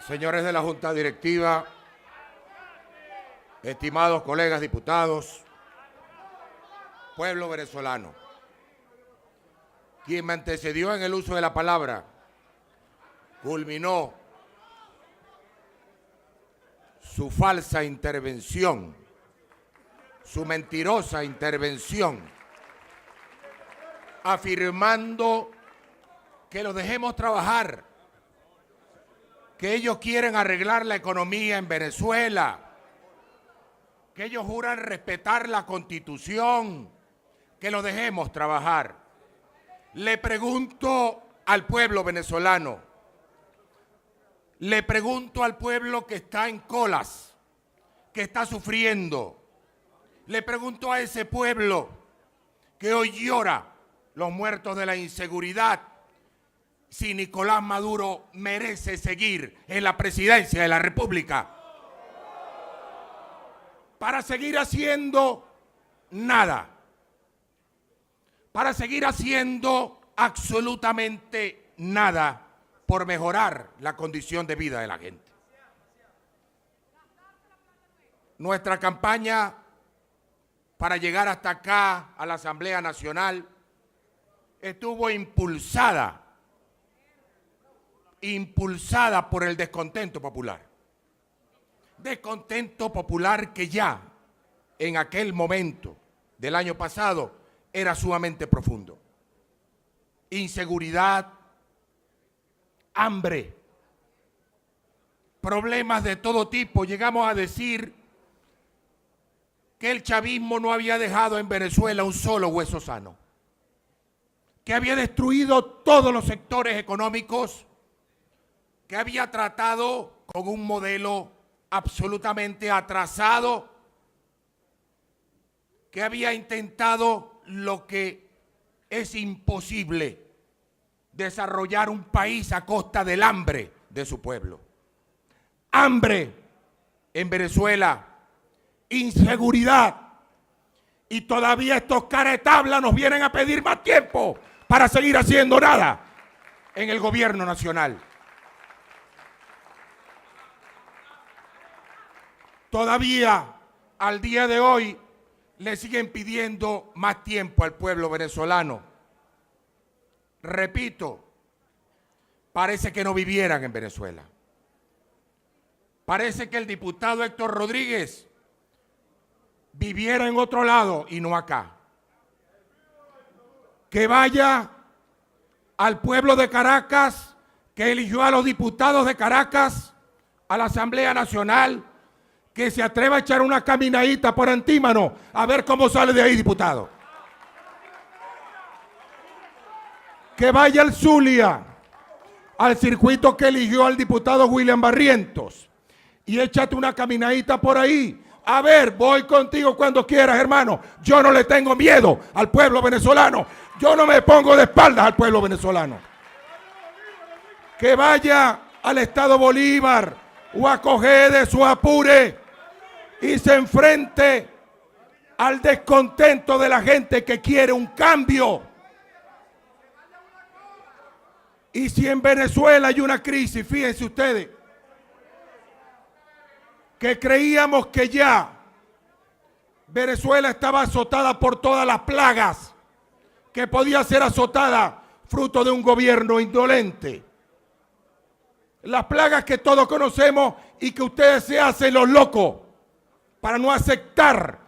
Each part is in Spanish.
Señores de la Junta Directiva, estimados colegas diputados, pueblo venezolano, quien me antecedió en el uso de la palabra, culminó su falsa intervención, su mentirosa intervención, afirmando que los dejemos trabajar, que ellos quieren arreglar la economía en Venezuela, que ellos juran respetar la Constitución, que los dejemos trabajar. Le pregunto al pueblo venezolano, le pregunto al pueblo que está en colas, que está sufriendo, le pregunto a ese pueblo que hoy llora los muertos de la inseguridad, si Nicolás Maduro merece seguir en la presidencia de la República para seguir haciendo nada, para seguir haciendo absolutamente nada por mejorar la condición de vida de la gente. Nuestra campaña para llegar hasta acá, a la Asamblea Nacional, estuvo impulsada por el descontento popular. Descontento popular que ya en aquel momento del año pasado era sumamente profundo. Inseguridad, hambre, problemas de todo tipo. Llegamos a decir que el chavismo no había dejado en Venezuela un solo hueso sano, que había destruido todos los sectores económicos, que había tratado con un modelo absolutamente atrasado, que había intentado lo que es imposible, desarrollar un país a costa del hambre de su pueblo. Hambre en Venezuela, inseguridad, y todavía estos caretablas nos vienen a pedir más tiempo para seguir haciendo nada en el gobierno nacional. Todavía al día de hoy le siguen pidiendo más tiempo al pueblo venezolano. Repito, parece que no vivieran en Venezuela. Parece que el diputado Héctor Rodríguez viviera en otro lado y no acá. Que vaya al pueblo de Caracas, que eligió a los diputados de Caracas a la Asamblea Nacional, que se atreva a echar una caminadita por Antímano a ver cómo sale de ahí, diputado. Que vaya al Zulia, al circuito que eligió al diputado William Barrientos, y échate una caminadita por ahí. A ver, voy contigo cuando quieras, hermano. Yo no le tengo miedo al pueblo venezolano. Yo no me pongo de espaldas al pueblo venezolano. Que vaya al estado Bolívar o a Cojedes o a Apure y se enfrente al descontento de la gente que quiere un cambio. Y si en Venezuela hay una crisis, fíjense ustedes, que creíamos que ya Venezuela estaba azotada por todas las plagas que podía ser azotada fruto de un gobierno indolente. Las plagas que todos conocemos y que ustedes se hacen los locos para no aceptar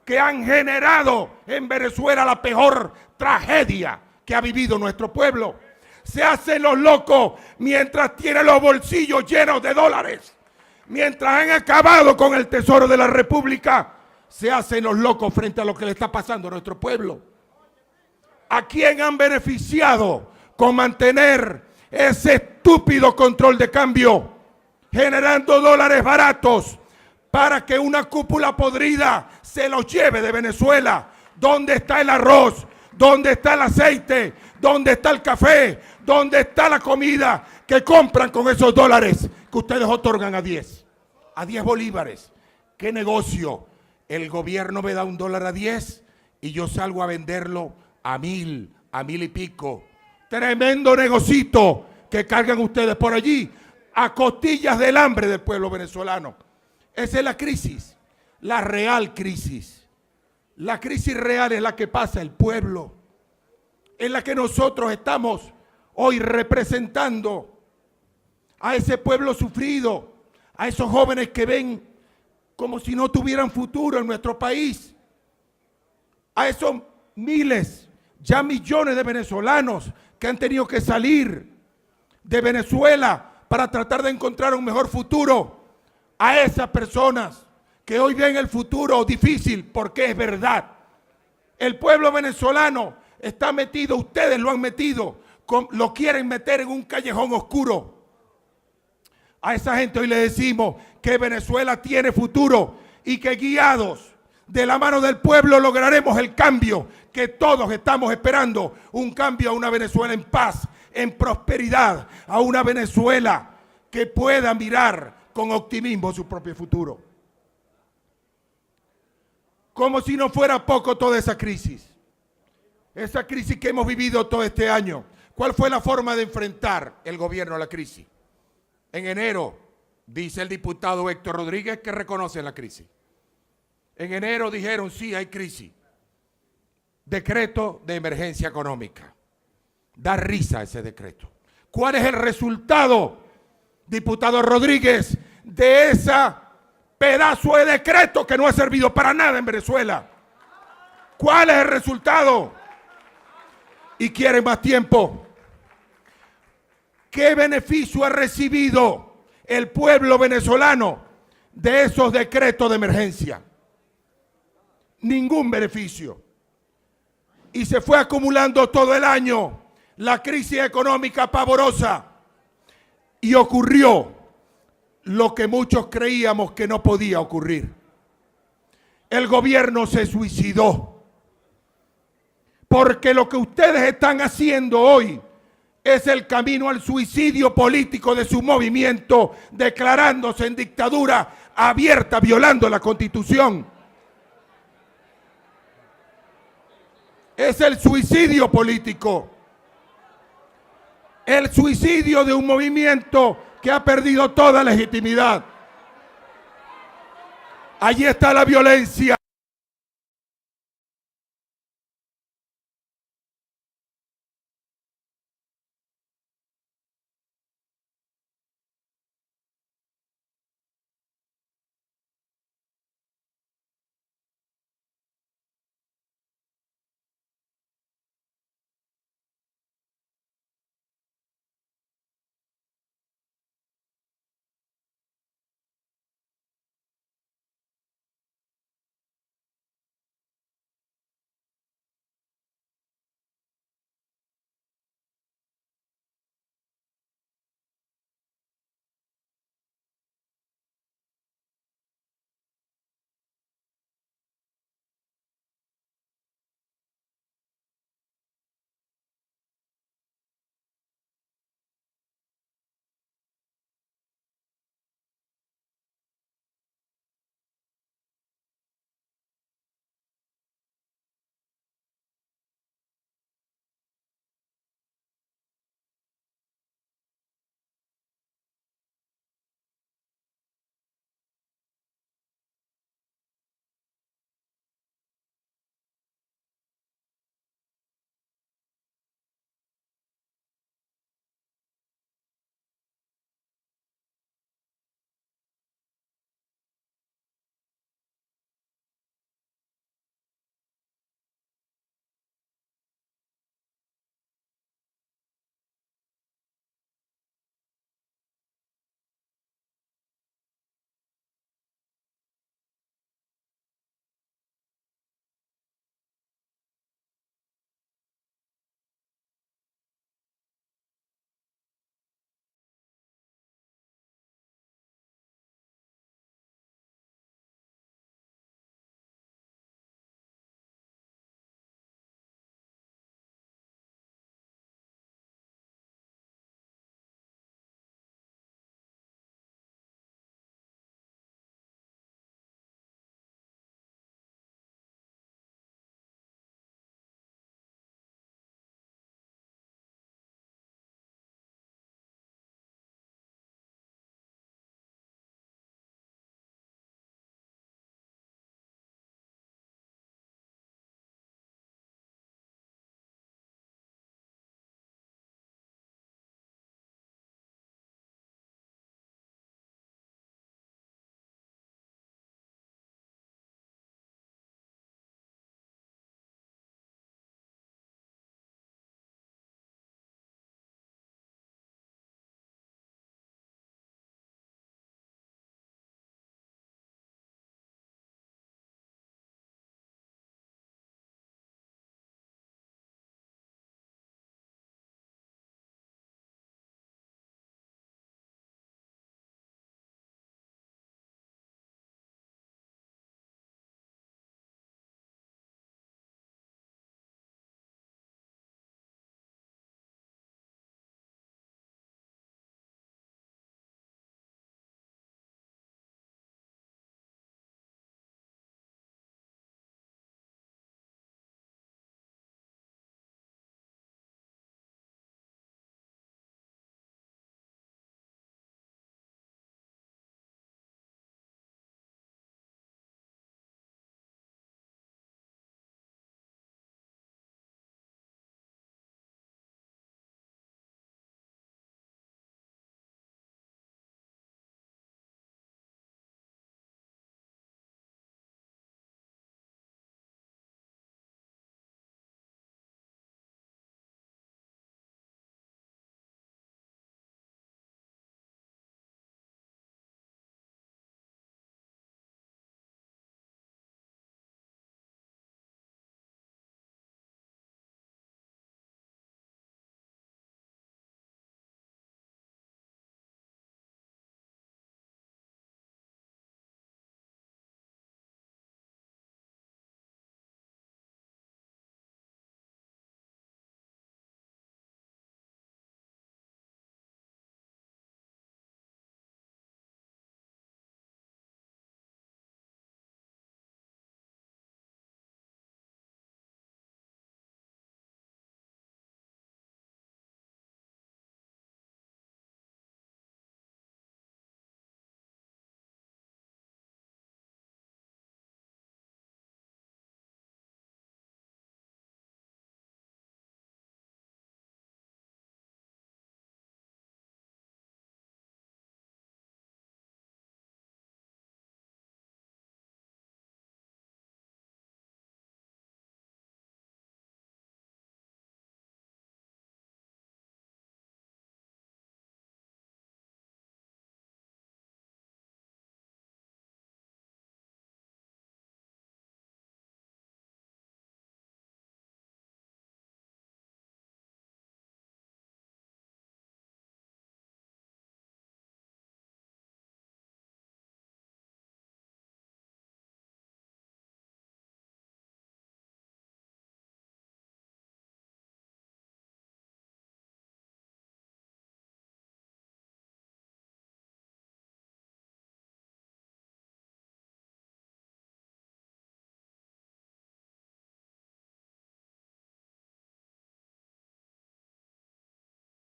que han generado en Venezuela la peor tragedia que ha vivido nuestro pueblo. Se hacen los locos mientras tienen los bolsillos llenos de dólares. Mientras han acabado con el tesoro de la República, se hacen los locos frente a lo que le está pasando a nuestro pueblo. ¿A quién han beneficiado con mantener ese estúpido control de cambio, generando dólares baratos para que una cúpula podrida se los lleve de Venezuela? ¿Dónde está el arroz? ¿Dónde está el aceite? ¿Dónde está el café? ¿Dónde está la comida que compran con esos dólares que ustedes otorgan a 10 bolívares? ¿Qué negocio? El gobierno me da $1 a 10 y yo salgo a venderlo a 1.000 y pico. Tremendo negocito que cargan ustedes por allí. a costillas del hambre del pueblo venezolano. Esa es la crisis, la real crisis. La crisis real es la que pasa el pueblo, en la que nosotros estamos hoy representando a ese pueblo sufrido, a esos jóvenes que ven como si no tuvieran futuro en nuestro país, a esos miles, ya millones de venezolanos que han tenido que salir de Venezuela para tratar de encontrar un mejor futuro, a esas personas que hoy ven el futuro difícil, porque es verdad. El pueblo venezolano está metido, ustedes lo han metido, lo quieren meter en un callejón oscuro. A esa gente hoy le decimos que Venezuela tiene futuro y que guiados de la mano del pueblo lograremos el cambio que todos estamos esperando, un cambio a una Venezuela en paz, en prosperidad, a una Venezuela que pueda mirar con optimismo su propio futuro. Como si no fuera poco toda esa crisis que hemos vivido todo este año. ¿Cuál fue la forma de enfrentar el gobierno a la crisis? En enero, dice el diputado Héctor Rodríguez que reconoce la crisis. En enero dijeron, sí, hay crisis. Decreto de emergencia económica. Da risa ese decreto. ¿Cuál es el resultado, diputado Rodríguez, de ese pedazo de decreto que no ha servido para nada en Venezuela? ¿Cuál es el resultado? Y quieren más tiempo. ¿Qué beneficio ha recibido el pueblo venezolano de esos decretos de emergencia? Ningún beneficio. Y se fue acumulando todo el año la crisis económica pavorosa. Y ocurrió lo que muchos creíamos que no podía ocurrir. El gobierno se suicidó. Porque lo que ustedes están haciendo hoy es el camino al suicidio político de su movimiento, declarándose en dictadura abierta, violando la Constitución. Es el suicidio político. El suicidio de un movimiento que ha perdido toda legitimidad. Allí está la violencia.